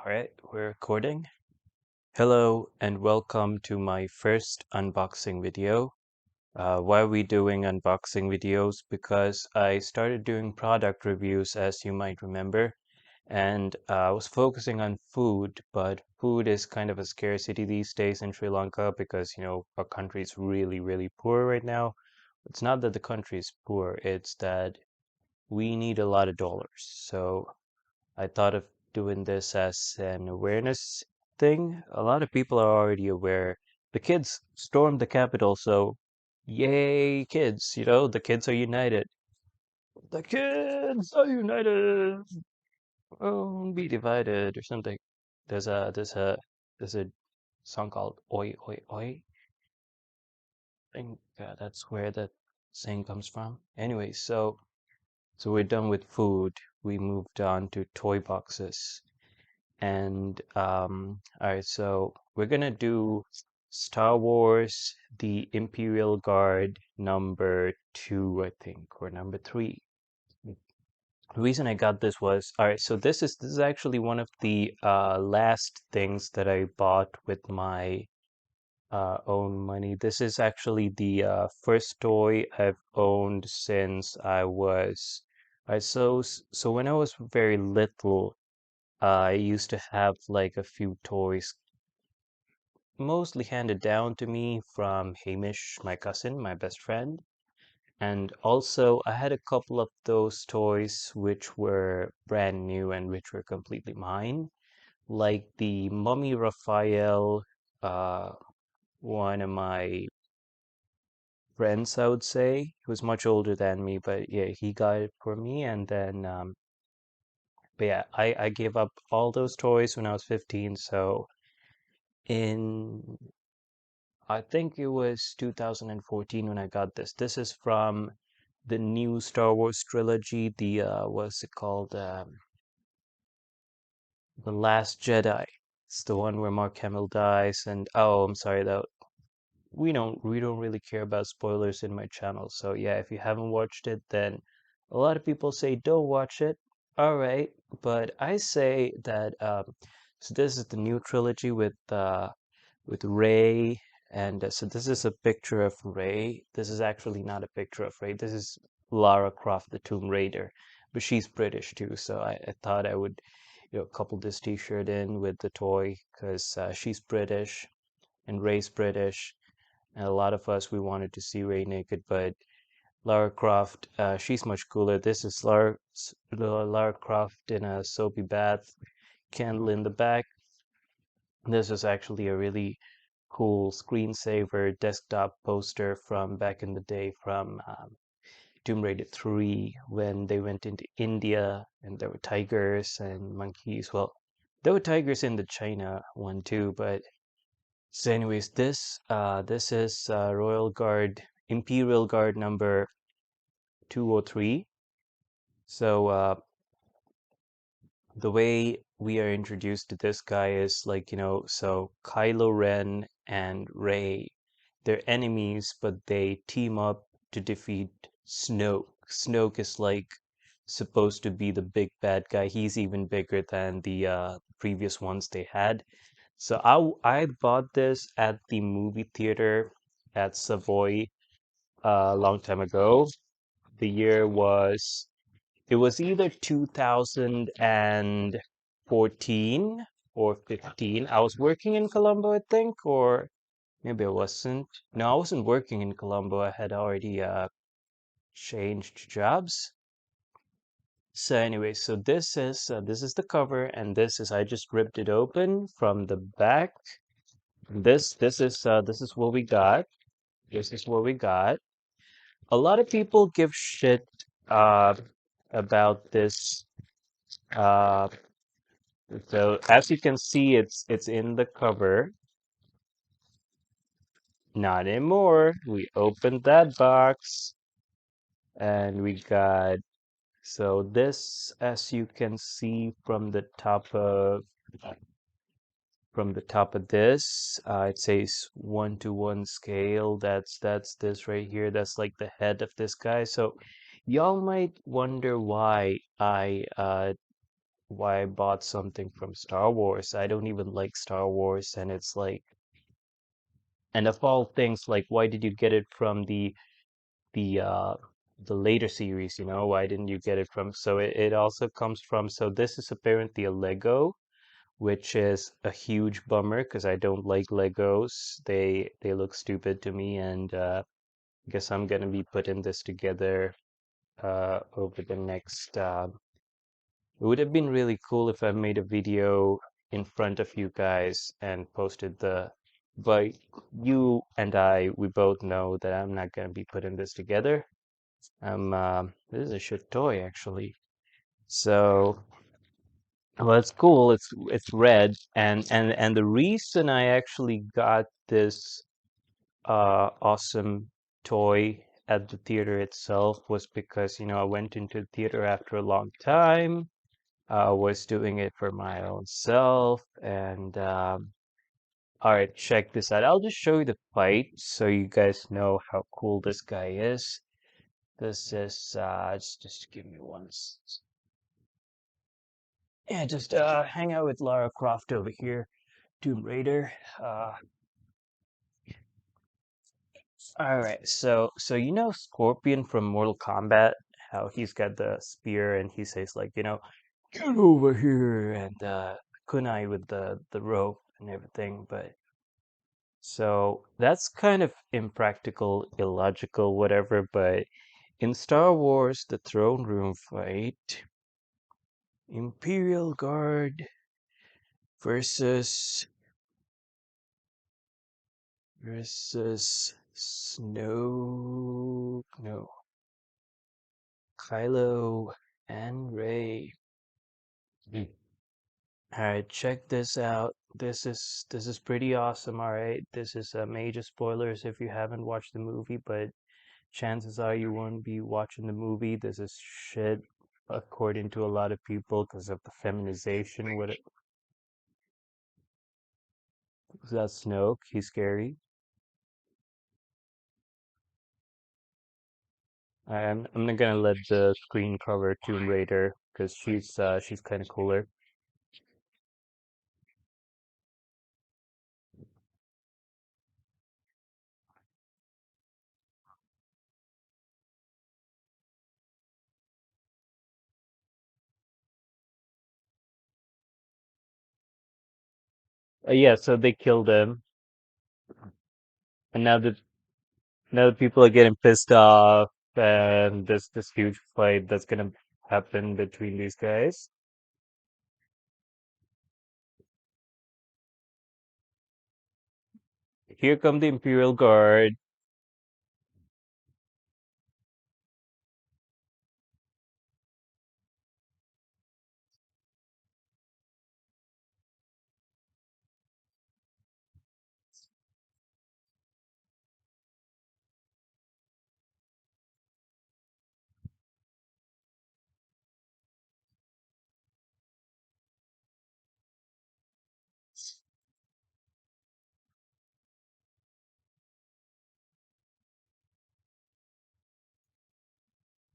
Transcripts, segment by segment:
All right, we're recording. Hello and welcome to my first unboxing video. Why are we doing unboxing videos? Because I started doing product reviews, as you might remember, and I was focusing on food, but food is kind of a scarcity these days in Sri Lanka because, our country is really, really poor right now. It's not that the country is poor, it's that we need a lot of dollars. So I thought of doing this as an awareness thing. A lot of people are already aware. The kids stormed the Capitol, so yay, kids! The kids are united. The kids are united. Won't be divided or something. There's a there's a there's a song called Oi Oi Oi. I think that's where that saying comes from. Anyway, so we're done with food. We moved on to toy boxes. And all right, so we're gonna do Star Wars, the Imperial Guard number two, I think, or number three. The reason I got this was, all right, so this is actually one of the last things that I bought with my own money. This is actually the first toy I've owned since I was, all right, so when I was very little. I used to have like a few toys, mostly handed down to me from Hamish, my cousin, my best friend. And also, I had a couple of those toys which were brand new and which were completely mine, like the Mummy Raphael, uh, one of my friends, I would say. He was much older than me, but yeah, he got it for me. And then, but yeah, I gave up all those toys when I was 15, so. In I think it was 2014 when I got this. This is from the new Star Wars trilogy, the what's it called? The Last Jedi. It's the one where Mark Hamill dies, and oh, I'm sorry that we don't really care about spoilers in my channel. So yeah, if you haven't watched it, then a lot of people say don't watch it. All right, but I say that so this is the new trilogy with Ray, and so this is a picture of Ray. This is actually not a picture of Ray. This is Lara Croft, the Tomb Raider, but she's British too. So I thought I would, couple this T-shirt in with the toy because she's British and Ray's British, and a lot of us we wanted to see Ray naked, but Lara Croft, she's much cooler. This is Lara Croft in a soapy bath, candle in the back. This is actually a really cool screensaver desktop poster from back in the day from Tomb Raider 3 when they went into India and there were tigers and monkeys. Well, there were tigers in the China one too, but so anyways, this is Royal Guard, Imperial Guard number 203. So the way we are introduced to this guy is like, so Kylo Ren and Rey, they're enemies, but they team up to defeat Snoke. Snoke is like supposed to be the big bad guy. He's even bigger than the previous ones they had. So I bought this at the movie theater at Savoy a long time ago. The year was it was either 2014 or 15. I was working in Colombo, I think, or maybe I wasn't. No, I wasn't working in Colombo. I had already changed jobs. So anyway, so this is the cover, and this is I just ripped it open from the back. This is what we got. This is what we got. A lot of people give shit uh about this uh So as you can see, it's in the cover. Not anymore. We opened that box and we got so this, as you can see from the top of this, it says 1-to-1 scale. That's this right here. That's like the head of this guy. So y'all might wonder why I why I bought something from Star Wars. I don't even like Star Wars, and it's like, and of all things, like, why did you get it from the uh the later series, you know? Why didn't you get it from? So it also comes from, so this is apparently a Lego, which is a huge bummer because I don't like Legos. They look stupid to me, and I guess I'm gonna be putting this together over the next it would have been really cool if I made a video in front of you guys and posted but you and we both know that I'm not gonna be putting this together. This is a shit toy actually. So, well, it's cool. It's red, and the reason I actually got this awesome toy at the theater itself was because, you know, I went into the theater after a long time. I was doing it for my own self, and all right, check this out. I'll just show you the fight so you guys know how cool this guy is. This is just give me yeah, just hang out with Lara Croft over here, Tomb Raider. Uh, all right, so you know Scorpion from Mortal Kombat, how he's got the spear and he says like, you know, get over here, and kunai with the rope and everything, but so that's kind of impractical, illogical, whatever, but in Star Wars, the throne room fight, Imperial Guard versus Snow, no, Kylo and Rey. Mm. All right, check this out. This is pretty awesome. All right, this is major spoilers if you haven't watched the movie, but chances are you won't be watching the movie. This is shit, according to a lot of people, because of the feminization. That's Snoke. He's scary. I'm not gonna let the screen cover Tomb Raider because she's kind of cooler. Yeah, so they killed him, and now the people are getting pissed off, and there's this huge fight that's gonna happen between these guys. Here come the Imperial Guard.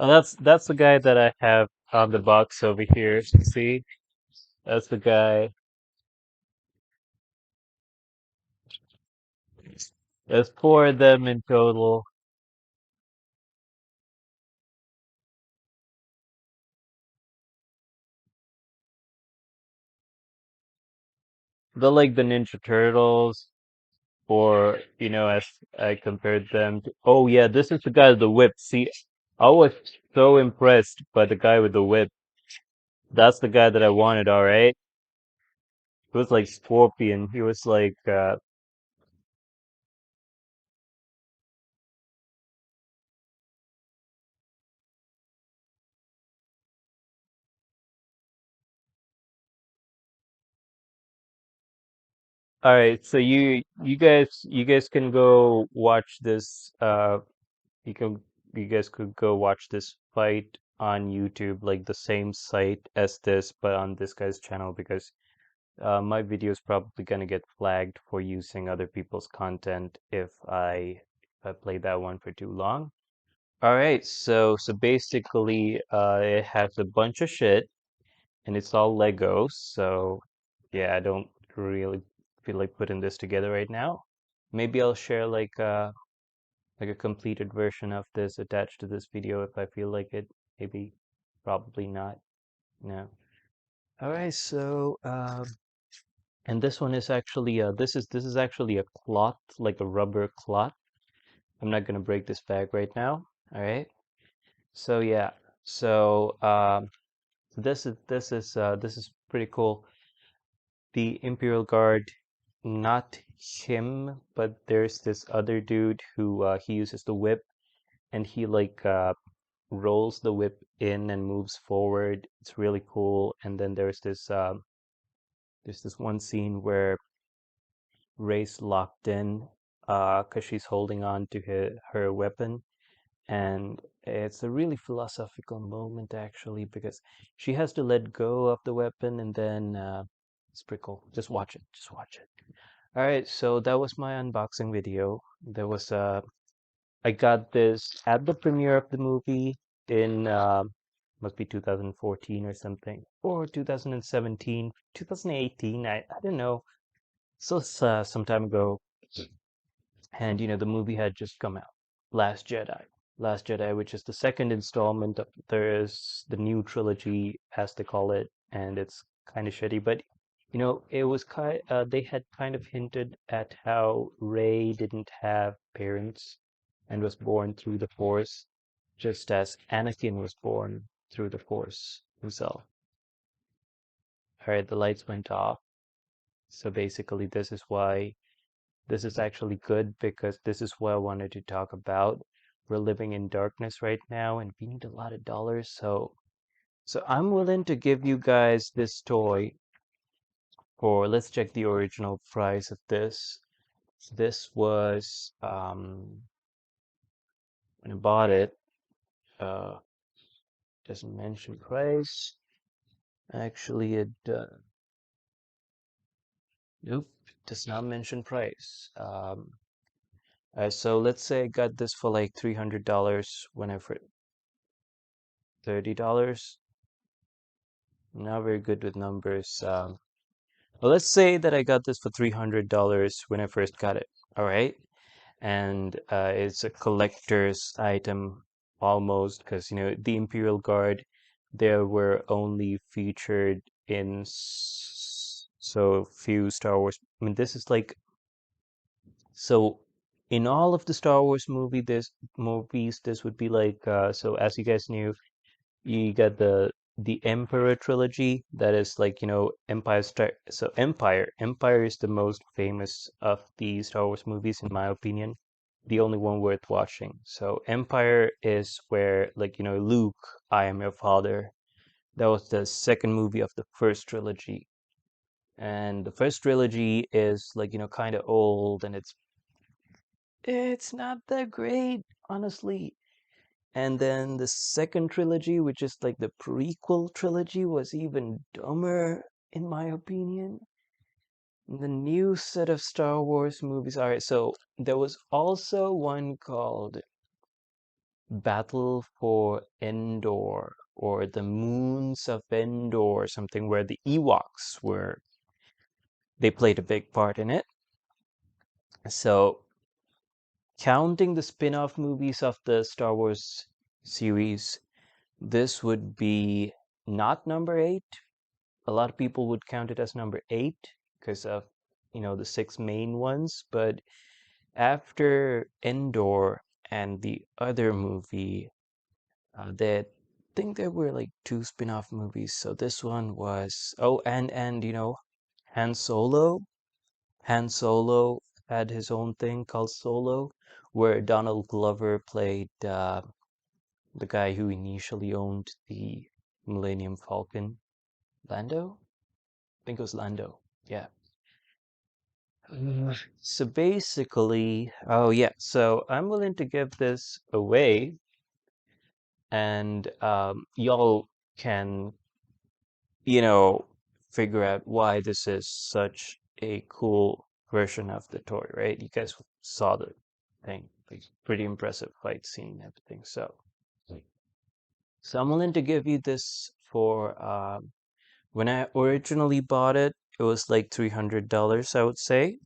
Oh, that's the guy that I have on the box over here. See, that's the guy. There's four of them in total. They're like the Ninja Turtles, or you know, as I compared them to. Oh yeah, this is the guy with the whip. See, I was so impressed by the guy with the whip. That's the guy that I wanted. All right, he was like Scorpion. He was like, all right. So you guys can go watch this. You can you guys could go watch this fight on YouTube, like the same site as this, but on this guy's channel because my video is probably gonna get flagged for using other people's content if I play that one for too long. All right, so basically, it has a bunch of shit. and it's all Legos. So yeah, I don't really feel like putting this together right now. Maybe I'll share like a completed version of this attached to this video if I feel like it. Maybe, probably not. No. All right, so and this one is actually this is actually a cloth, like a rubber cloth. I'm not gonna break this bag right now. All right. So yeah. So this is pretty cool. The Imperial Guard, not him, but there's this other dude who he uses the whip and he like rolls the whip in and moves forward. It's really cool. And then there's this one scene where Rey's locked in because she's holding on to her weapon. And it's a really philosophical moment actually because she has to let go of the weapon and then it's pretty cool. Just watch it. Just watch it. All right, so that was my unboxing video. There was I got this at the premiere of the movie in must be 2014 or something, or 2017, 2018. I don't know. So it's some time ago, and the movie had just come out, Last Jedi. Last Jedi, which is the second installment of there's the new trilogy, as they call it, and it's kind of shitty. But it was they had kind of hinted at how Rey didn't have parents and was born through the Force, just as Anakin was born through the Force himself. All right, the lights went off. So basically, this is actually good because this is what I wanted to talk about. We're living in darkness right now and we need a lot of dollars. So I'm willing to give you guys this toy for, let's check the original price of this. This was, when I bought it, uh, doesn't mention price. Actually, nope, does not mention price. So let's say I got this for like $300 when I first, $30. Not very good with numbers. Well, let's say that I got this for $300 when I first got it. All right. And it's a collector's item almost because, the Imperial Guard, they were only featured in so few Star Wars. I mean, this is like, so in all of the Star Wars movies, this would be like, so as you guys knew, you got the Emperor trilogy that is like Empire is the most famous of the Star Wars movies in my opinion, the only one worth watching. So Empire is where like Luke, I am your father, that was the second movie of the first trilogy, and the first trilogy is like kind of old and it's not that great honestly. And then the second trilogy, which is like the prequel trilogy, was even dumber, in my opinion. The new set of Star Wars movies. All right, so there was also one called Battle for Endor, or the Moons of Endor, or something, where the Ewoks they played a big part in it. So, counting the spin off movies of the Star Wars series, this would be not number 8. A lot of people would count it as number 8 because of, the 6 main ones. But after Endor and the other movie, they think there were like 2 spin-off movies. So this one was, oh, and Han Solo. Han Solo had his own thing called Solo, where Donald Glover played the guy who initially owned the Millennium Falcon. Lando? I think it was Lando. Yeah. So basically, oh yeah, so I'm willing to give this away, and y'all can, you know, figure out why this is such a cool version of the toy, right? You guys saw the thing, like, pretty impressive fight scene and everything. So I'm willing to give you this for When I originally bought it, it was like $300, I would say,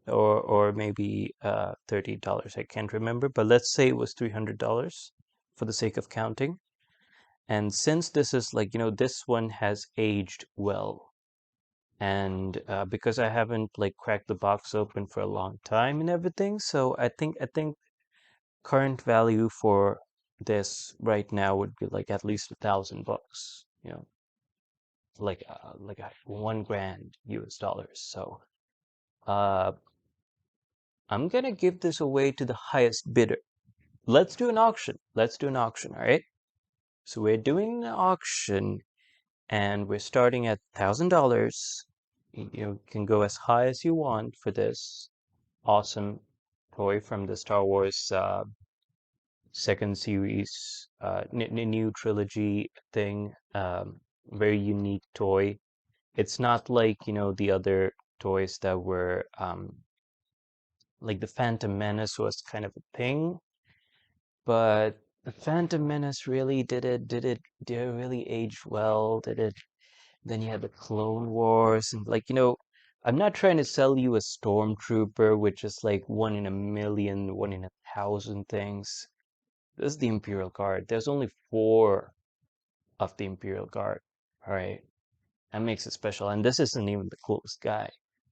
or maybe $30. I can't remember, but let's say it was $300 for the sake of counting. And since this is like, this one has aged well. And because I haven't like cracked the box open for a long time and everything, so I think current value for this right now would be like at least $1,000, like 1 grand US dollars. So uh, I'm gonna give this away to the highest bidder. Let's do an auction. Let's do an auction, all right? So we're doing an auction, and we're starting at $1,000. You can go as high as you want for this awesome toy from the Star Wars second series, new trilogy thing. Very unique toy. It's not like, the other toys that were like the Phantom Menace was kind of a thing, but the Phantom Menace really did it really age well? Did it? Then you had the Clone Wars, and like, I'm not trying to sell you a stormtrooper, which is like one in a million, one in 1,000 things. This is the Imperial Guard. There's only four of the Imperial Guard. All right. That makes it special. And this isn't even the coolest guy.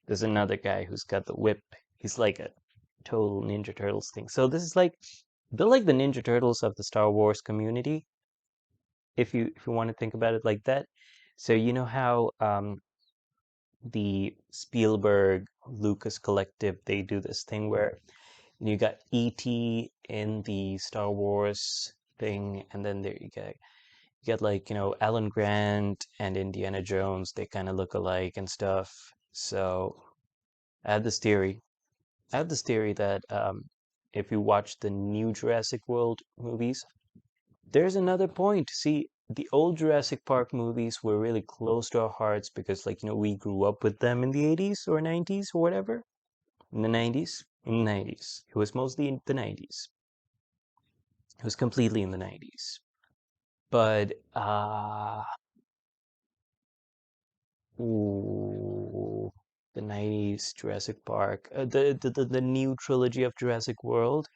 There's another guy who's got the whip. He's like a total Ninja Turtles thing. So this is like they're like the Ninja Turtles of the Star Wars community, if you want to think about it like that. So you know how the Spielberg Lucas collective, they do this thing where you got E.T. in the Star Wars thing, and then there you get like, Alan Grant and Indiana Jones, they kind of look alike and stuff. So I have this theory. I have this theory that if you watch the new Jurassic World movies, there's another point. See, the old Jurassic Park movies were really close to our hearts because, like, we grew up with them in the 80s or 90s or whatever. In the 90s? In the 90s. It was mostly in the 90s. It was completely in the 90s. But, ooh, the 90s Jurassic Park, the new trilogy of Jurassic World.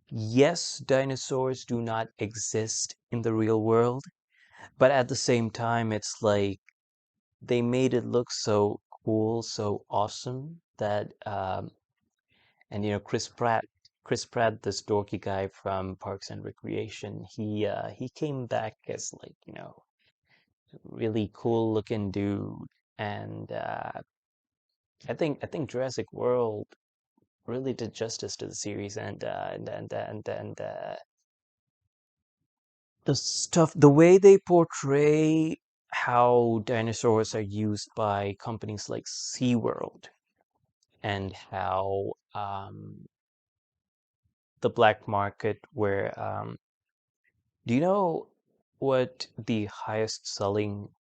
Yes, dinosaurs do not exist in the real world, but at the same time, it's like they made it look so cool, so awesome that and Chris Pratt, this dorky guy from Parks and Recreation, he came back as like, really cool looking dude. And I think Jurassic World really did justice to the series, and the stuff, the way they portray how dinosaurs are used by companies like SeaWorld, and how the black market, where do you know what the highest selling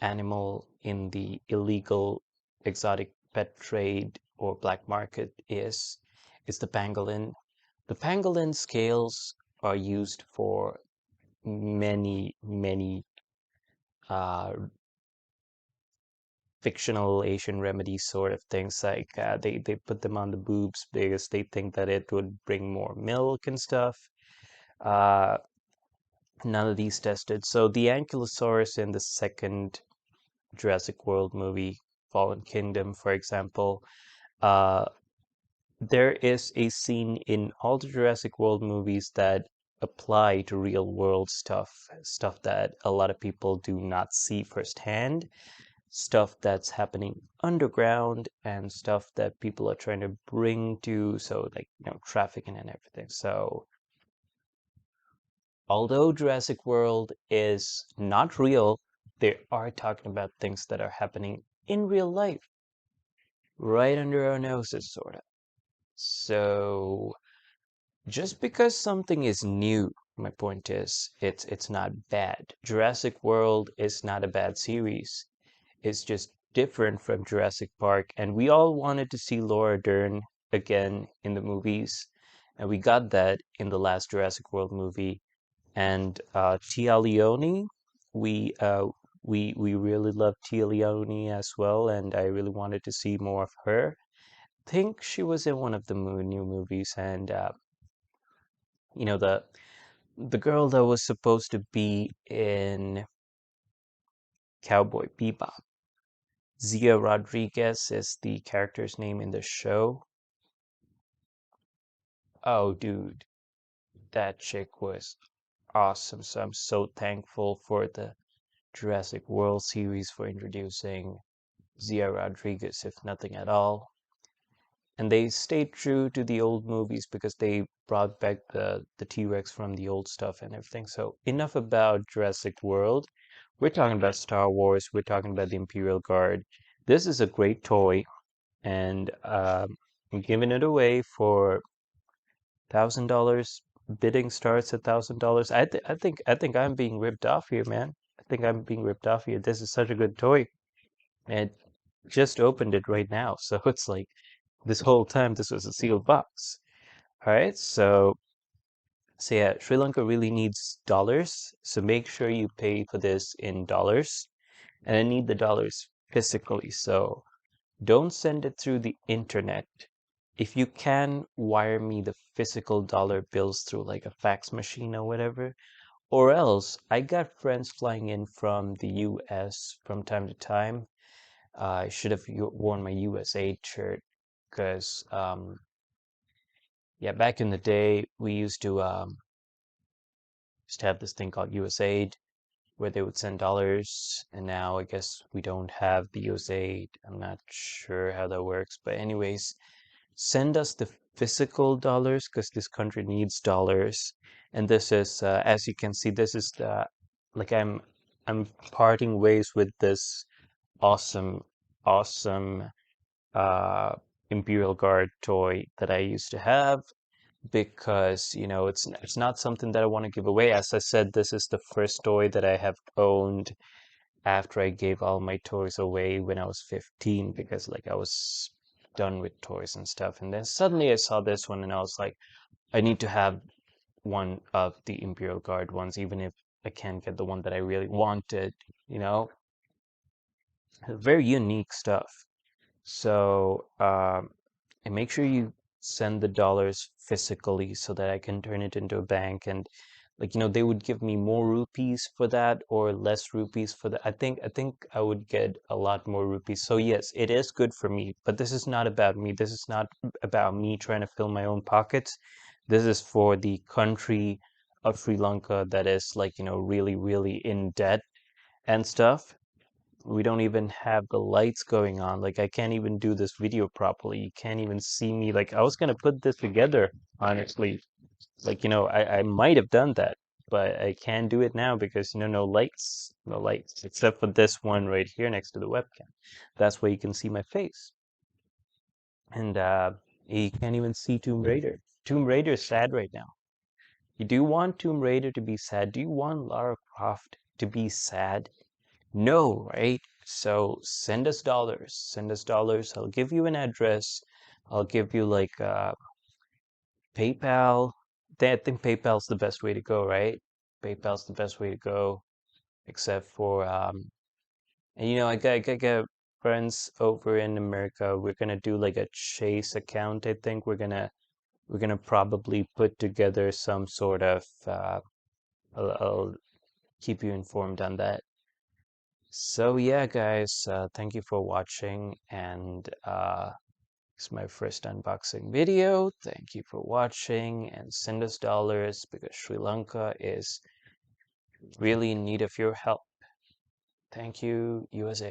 animal in the illegal exotic pet trade or black market is? It's the pangolin. The pangolin scales are used for many, many uh, fictional Asian remedy sort of things. Like they put them on the boobs because they think that it would bring more milk and stuff. Uh, None of these tested. So the Ankylosaurus in the second Jurassic World movie, Fallen Kingdom, for example, uh, there is a scene in all the Jurassic World movies that apply to real world stuff that a lot of people do not see firsthand, stuff that's happening underground, and stuff that people are trying to bring to, so like, trafficking and everything. So although Jurassic World is not real, they are talking about things that are happening in real life, right under our noses, sort of. So just because something is new, my point is, it's not bad. Jurassic World is not a bad series. It's just different from Jurassic Park, and we all wanted to see Laura Dern again in the movies, and we got that in the last Jurassic World movie. And Tia Leone, we We really love Tia Leone as well, and I really wanted to see more of her. Think she was in one of the new movies, and you know the girl that was supposed to be in Cowboy Bebop. Zia Rodriguez is the character's name in the show. Oh, dude, that chick was awesome. So I'm so thankful for the Jurassic World series for introducing Zia Rodriguez, if nothing at all. And they stayed true to the old movies because they brought back the T-Rex from the old stuff and everything. So enough about Jurassic World. We're talking about Star Wars. We're talking about the Imperial Guard. This is a great toy, and I'm giving it away for $1,000. Bidding starts at $1,000. I think I'm being ripped off here, man. I think I'm being ripped off here. This is such a good toy, and just opened it right now, so it's like this whole time this was a sealed box. All right, so yeah, Sri Lanka really needs dollars, so make sure you pay for this in dollars, and I need the dollars physically, so don't send it through the internet. If you can, wire me the physical dollar bills through like a fax machine or whatever, or else I got friends flying in from the US from time to time. I should have worn my USA shirt because yeah, back in the day, we used to have this thing called USAID where they would send dollars, and now I guess we don't have the USAID. I'm not sure how that works, but anyways, send us the physical dollars because this country needs dollars. And this is, as you can see, this is the like I'm parting ways with this awesome, awesome uh Imperial Guard toy that I used to have because it's not something that I want to give away. As I said, this is the first toy that I have owned after I gave all my toys away when I was 15 because like I was done with toys and stuff. And then suddenly I saw this one and I was like, I need to have one of the Imperial Guard ones, even if I can't get the one that I really wanted, you know? Very unique stuff. So, and make sure you send the dollars physically so that I can turn it into a bank and like they would give me more rupees for that or less rupees for that. I think I would get a lot more rupees. So yes, it is good for me, but this is not about me. This is not about me trying to fill my own pockets. This is for the country of Sri Lanka that is like, really, really in debt and stuff. We don't even have the lights going on. Like I can't even do this video properly. You can't even see me. Like I was gonna put this together, honestly. Like, I might have done that, but I can't do it now because, no lights, no lights, except for this one right here next to the webcam. That's where you can see my face. And you can't even see Tomb Raider. Tomb Raider is sad right now. You do want Tomb Raider to be sad? Do you want Lara Croft to be sad? No, right? So send us dollars. Send us dollars. I'll give you an address. I'll give you like PayPal. I think PayPal's the best way to go, right? PayPal's the best way to go, except for and I got friends over in America. We're gonna do like a Chase account. I think we're gonna probably put together some sort of I'll keep you informed on that. So yeah, guys, thank you for watching, and it's my first unboxing video. Thank you for watching, and send us dollars because Sri Lanka is really in need of your help. Thank you, USA.